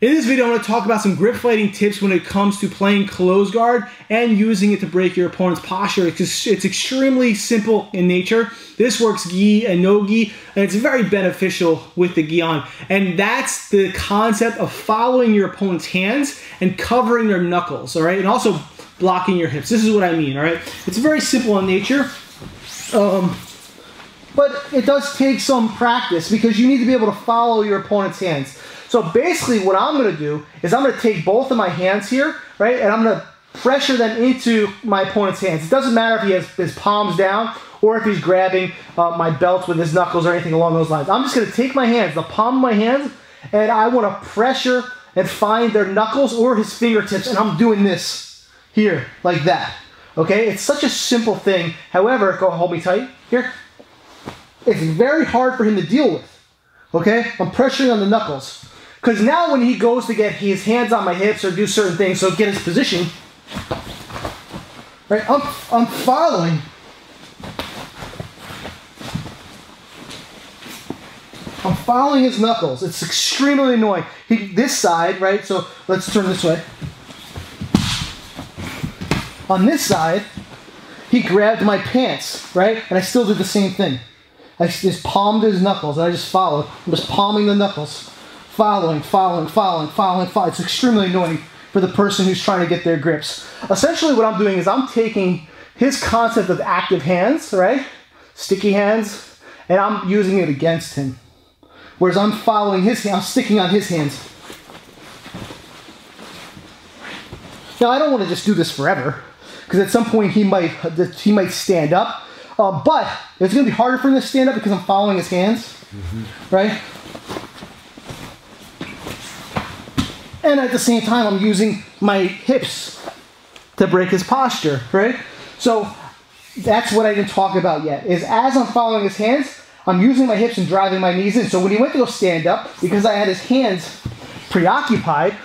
In this video, I'm going to talk about some grip fighting tips when it comes to playing close guard and using it to break your opponent's posture. It's extremely simple in nature. This works gi and no gi, and it's very beneficial with the gi on. And that's the concept of following your opponent's hands and covering their knuckles, all right? And also blocking your hips. This is what I mean, all right? It's very simple in nature. But it does take some practice because you need to be able to follow your opponent's hands. So basically what I'm going to do is I'm going to take both of my hands here, right? And I'm going to pressure them into my opponent's hands. It doesn't matter if he has his palms down or if he's grabbing my belt with his knuckles or anything along those lines. I'm just going to take my hands, the palm of my hands, and I want to pressure and find their knuckles or his fingertips. And I'm doing this here, like that. Okay? It's such a simple thing. However, go hold me tight here. It's very hard for him to deal with. Okay? I'm pressuring on the knuckles. Because now when he goes to get his hands on my hips or do certain things, so get his position, right? I'm following. I'm following his knuckles. It's extremely annoying. This side, right? So let's turn this way. On this side, he grabbed my pants, right? And I still did the same thing. I just palmed his knuckles and I just followed. I'm just palming the knuckles. Following. It's extremely annoying for the person who's trying to get their grips. Essentially what I'm doing is I'm taking his concept of active hands, right? Sticky hands, and I'm using it against him. Whereas I'm following his hand, I'm sticking on his hands. Now I don't want to just do this forever, because at some point he might stand up. But it's going to be harder for him to stand up because I'm following his hands, right? And at the same time, I'm using my hips to break his posture, right? So that's what I didn't talk about yet, is as I'm following his hands, I'm using my hips and driving my knees in. So when he went to go stand up, because I had his hands preoccupied,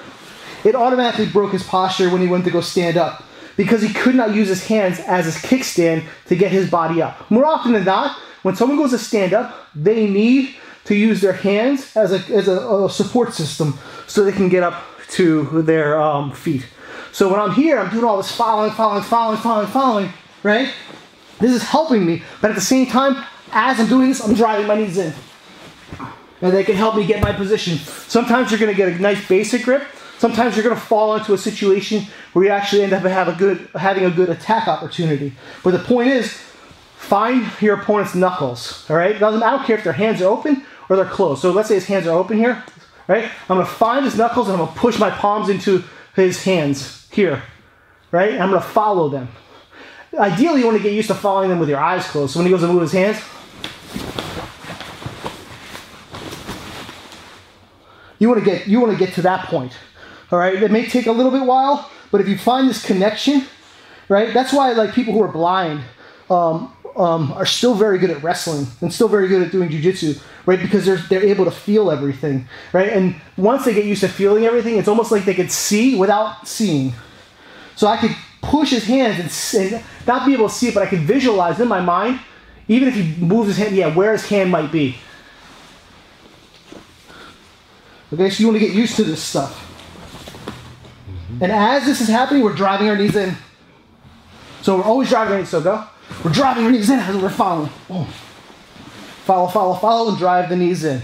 it automatically broke his posture when he went to go stand up because he could not use his hands as his kickstand to get his body up. More often than not, when someone goes to stand up, they need to use their hands as a support system so they can get up to their feet. So when I'm here, I'm doing all this following, right? This is helping me, but at the same time, as I'm doing this, I'm driving my knees in. And they can help me get my position. Sometimes you're gonna get a nice basic grip. Sometimes you're gonna fall into a situation where you actually end up having a good attack opportunity. But the point is, find your opponent's knuckles, all right? I don't care if their hands are open or they're closed. So let's say his hands are open here, right? I'm going to find his knuckles and I'm going to push my palms into his hands here, right? And I'm going to follow them. Ideally, you want to get used to following them with your eyes closed. So when he goes to move his hands, you want to get to that point, all right? It may take a little bit while, but if you find this connection, right? That's why like people who are blind are still very good at wrestling and still very good at doing jiu-jitsu, right? Because they're able to feel everything, right? And once they get used to feeling everything, it's almost like they could see without seeing. So I could push his hands and not be able to see it, but I could visualize in my mind, even if he moves his hand, yeah, where his hand might be. Okay, so you want to get used to this stuff. And as this is happening, we're driving our knees in. So we're always driving our knees, so go. We're driving our knees in as we're following. Oh. Follow, and drive the knees in.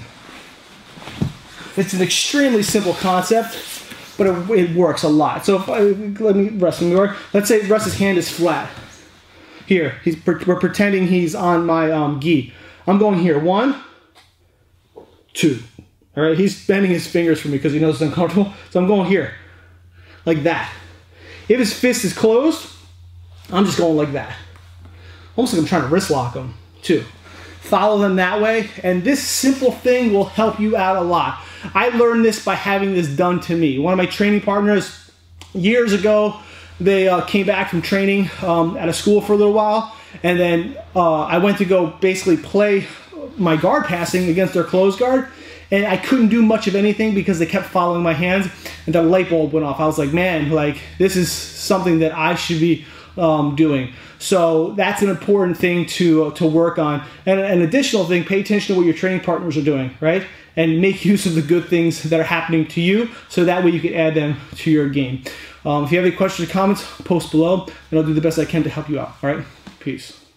It's an extremely simple concept, but it works a lot. So let me rest him more. Let's say Russ's hand is flat. Here, we're pretending he's on my gi. I'm going here. 1, 2. All right, he's bending his fingers for me because he knows it's uncomfortable. So I'm going here, like that. If his fist is closed, I'm just going like that. Almost like I'm trying to wrist lock him, too. Follow them that way, and this simple thing will help you out a lot. I learned this by having this done to me. One of my training partners, years ago, they came back from training at a school for a little while, and then I went to go basically play my guard passing against their closed guard, and I couldn't do much of anything because they kept following my hands, and the light bulb went off. I was like, man, like, this is something that I should be doing. So that's an important thing to work on. And an additional thing, pay attention to what your training partners are doing, right? And make use of the good things that are happening to you, so that way you can add them to your game. If you have any questions or comments, post below, and I'll do the best I can to help you out. All right? Peace.